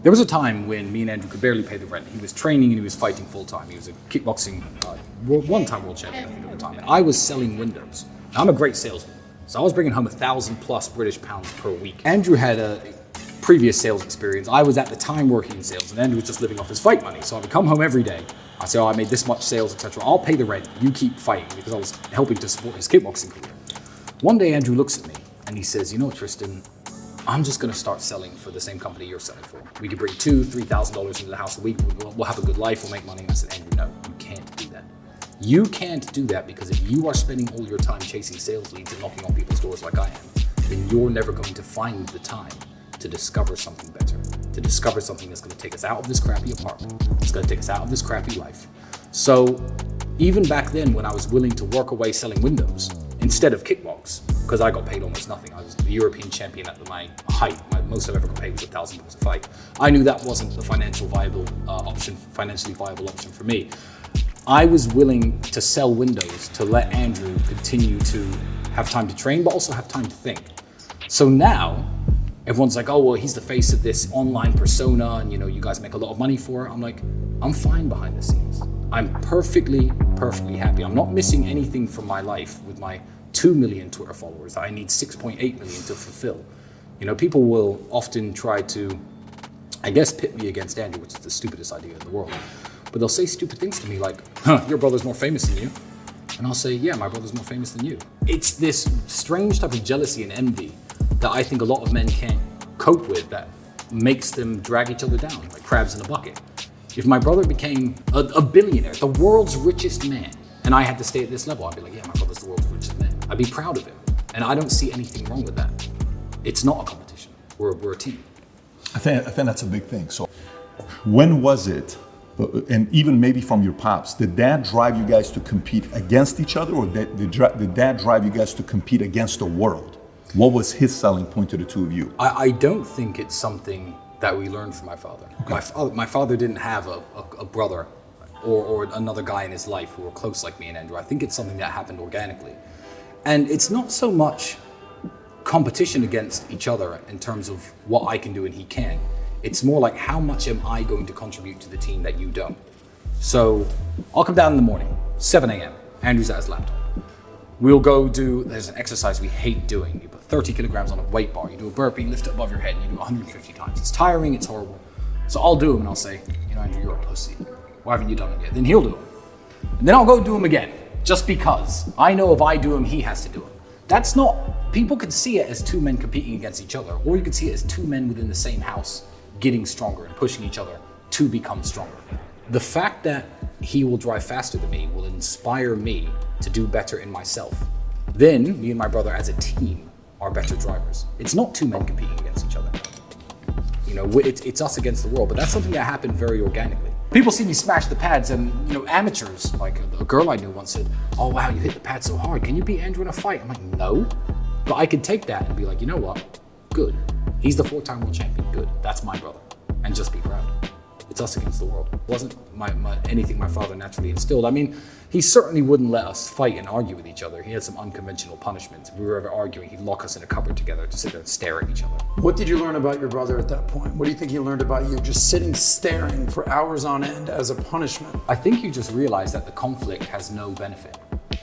There was a time when me and Andrew could barely pay the rent. He was training and he was fighting full time. He was a kickboxing one-time world champion, I think, at the time. And I was selling windows. Now, I'm a great salesman. So I was bringing home 1,000 plus British pounds per week. Andrew had a previous sales experience. I was at the time working in sales, and Andrew was just living off his fight money. So I would come home every day. I say, oh, I made this much sales, etc. I'll pay the rent. You keep fighting, because I was helping to support his kickboxing career. One day, Andrew looks at me and he says, you know what, Tristan, I'm just going to start selling for the same company you're selling for. We could bring $2,000-$3,000 into the house a week. We'll have a good life. We'll make money. And I said, Andrew, no, you can't do that. You can't do that, because if you are spending all your time chasing sales leads and knocking on people's doors like I am, then you're never going to find the time to discover something better, to discover something that's going to take us out of this crappy apartment. It's going to take us out of this crappy life. So even back then, when I was willing to work away selling windows instead of kickbox, because I got paid almost nothing. I was the European champion at my height. Most I've ever got paid was £1,000 a fight. I knew that wasn't the financially viable option for me. I was willing to sell windows to let Andrew continue to have time to train, but also have time to think. So now, everyone's like, oh, well, he's the face of this online persona, and you guys make a lot of money for it. I'm like, I'm fine behind the scenes. I'm perfectly happy. I'm not missing anything from my life with my 2 million Twitter followers. I need 6.8 million to fulfill. People will often try to, I guess, pit me against Andrew, which is the stupidest idea in the world. But they'll say stupid things to me like, your brother's more famous than you. And I'll say, yeah, my brother's more famous than you. It's this strange type of jealousy and envy that I think a lot of men can't cope with, that makes them drag each other down like crabs in a bucket. If my brother became a billionaire, the world's richest man, and I had to stay at this level, I'd be like, yeah, my brother's the world's richest man. I'd be proud of him. And I don't see anything wrong with that. It's not a competition. We're a team. I think that's a big thing. So when was it, and even maybe from your pops, did that drive you guys to compete against each other, or did that drive you guys to compete against the world? What was his selling point to the two of you? I don't think it's something that we learned from my father. Okay. My father didn't have a brother or another guy in his life who were close like me and Andrew. I think it's something that happened organically. And it's not so much competition against each other in terms of what I can do and he can. It's more like, how much am I going to contribute to the team that you don't? So I'll come down in the morning, 7 a.m. Andrew's at his laptop. We'll go there's an exercise we hate doing. You put 30 kilograms on a weight bar, you do a burpee, lift it above your head, and you do 150 times. It's tiring, it's horrible. So I'll do them and I'll say, Andrew, you're a pussy. Why haven't you done it yet? Then he'll do them. And then I'll go do them again, just because. I know if I do them, he has to do them. That's not, people could see it as two men competing against each other, or you could see it as two men within the same house getting stronger and pushing each other to become stronger. The fact that he will drive faster than me will inspire me to do better in myself. Then me and my brother as a team are better drivers. It's not two men competing against each other. It's us against the world, but that's something that happened very organically. People see me smash the pads, and amateurs, like a girl I knew once said, oh wow, you hit the pad so hard. Can you beat Andrew in a fight? I'm like, no. But I could take that and be like, you know what? Good. He's the 4-time world champion. Good. That's my brother. And just be proud. It's us against the world. It wasn't anything my father naturally instilled. I mean, he certainly wouldn't let us fight and argue with each other. He had some unconventional punishments. If we were ever arguing, he'd lock us in a cupboard together to sit there and stare at each other. What did you learn about your brother at that point? What do you think he learned about you just sitting staring for hours on end as a punishment? I think you just realize that the conflict has no benefit.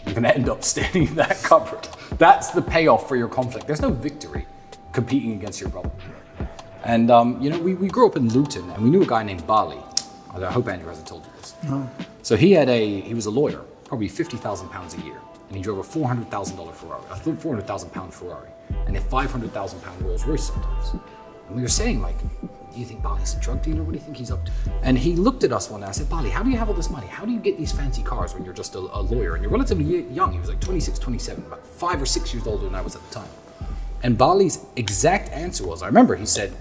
You're going to end up standing in that cupboard. That's the payoff for your conflict. There's no victory competing against your brother. And we grew up in Luton, and we knew a guy named Bali. I hope Andrew hasn't told you this. No. So he was a lawyer, probably £50,000 a year, and he drove a $400,000 Ferrari, a £400,000 Ferrari, and a £500,000 Rolls Royce sometimes. And we were saying, like, do you think Bali's a drug dealer? What do you think he's up to? And he looked at us one day. I said, Bali, how do you have all this money? How do you get these fancy cars when you're just a lawyer? And you're relatively young. He was like 26, 27, about 5 or 6 years older than I was at the time. And Bali's exact answer was, I remember he said,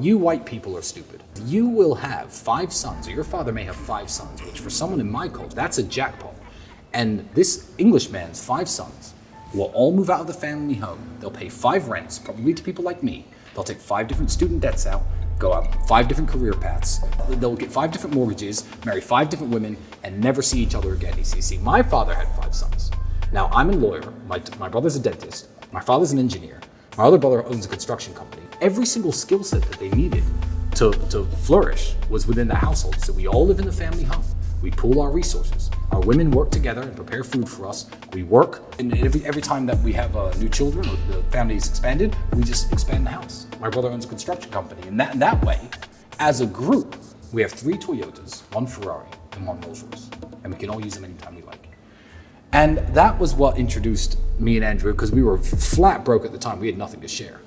you white people are stupid. You will have 5 sons, or your father may have 5 sons, which for someone in my culture, that's a jackpot. And this Englishman's 5 sons will all move out of the family home. They'll pay 5 rents, probably to people like me. They'll take 5 different student debts out, go out 5 different career paths. They'll get 5 different mortgages, marry 5 different women, and never see each other again. You see, my father had 5 sons. Now, I'm a lawyer. My brother's a dentist. My father's an engineer. My other brother owns a construction company. Every single skill set that they needed to flourish was within the household. So we all live in the family home. We pool our resources. Our women work together and prepare food for us. We work, and every time that we have new children or the family is expanded, we just expand the house. My brother owns a construction company, and that way, as a group, we have 3 Toyotas, 1 Ferrari, and 1 Rolls Royce, and we can all use them anytime we like. And that was what introduced me and Andrew, because we were flat broke at the time. We had nothing to share.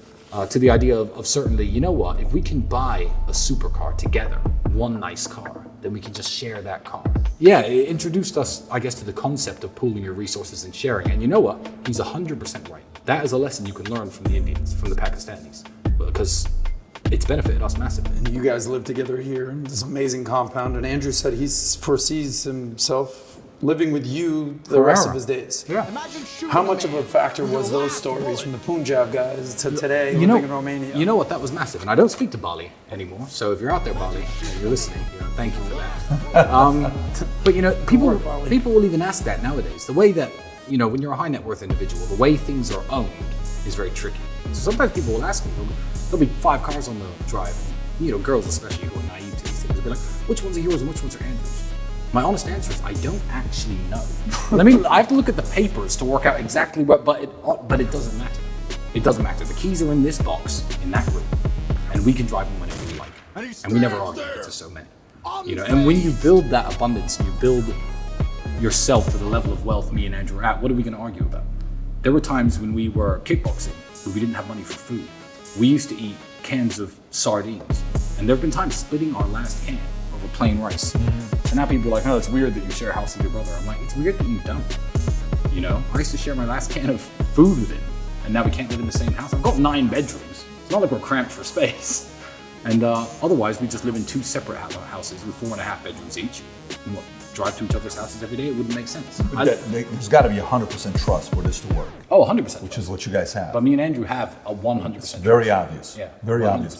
To the idea of certainly, you know what, if we can buy a supercar together, one nice car, then we can just share that car. Yeah, it introduced us, I guess, to the concept of pooling your resources and sharing. And you know what? He's 100% right. That is a lesson you can learn from the Indians, from the Pakistanis, because it's benefited us massively. And you guys live together here in this amazing compound. And Andrew said he foresees himself living with you the rest of his days. Yeah. How much of a factor was those stories from the Punjab guys to today living in Romania? You know what? That was massive. And I don't speak to Bali anymore. So if you're out there, Bali, and you're listening, thank you for that. But people will even ask that nowadays. The way that, when you're a high net worth individual, the way things are owned is very tricky. So sometimes people will ask me, there'll be 5 cars on the drive. And, girls especially who are naive to these things, they'll be like, which ones are yours and which ones are Andrew's? My honest answer is I don't actually know. I have to look at the papers to work out exactly what, but it doesn't matter. It doesn't matter. The keys are in this box, in that room, and we can drive them whenever we like. And we never argue because there's so many. And when you build that abundance, and you build yourself to the level of wealth me and Andrew are at, what are we going to argue about? There were times when we were kickboxing, where we didn't have money for food. We used to eat cans of sardines, and there have been times splitting our last can over plain rice. And now people are like, oh, it's weird that you share a house with your brother. I'm like, it's weird that you don't. I used to share my last can of food with him, and now we can't live in the same house. I've got 9 bedrooms. It's not like we're cramped for space. And otherwise, we just live in 2 separate houses with 4.5 bedrooms each. And drive to each other's houses every day? It wouldn't make sense. There's got to be 100% trust for this to work. Oh, 100%. Which is what you guys have. But me and Andrew have a 100%. Very obvious. Yeah. Very 100%. obvious.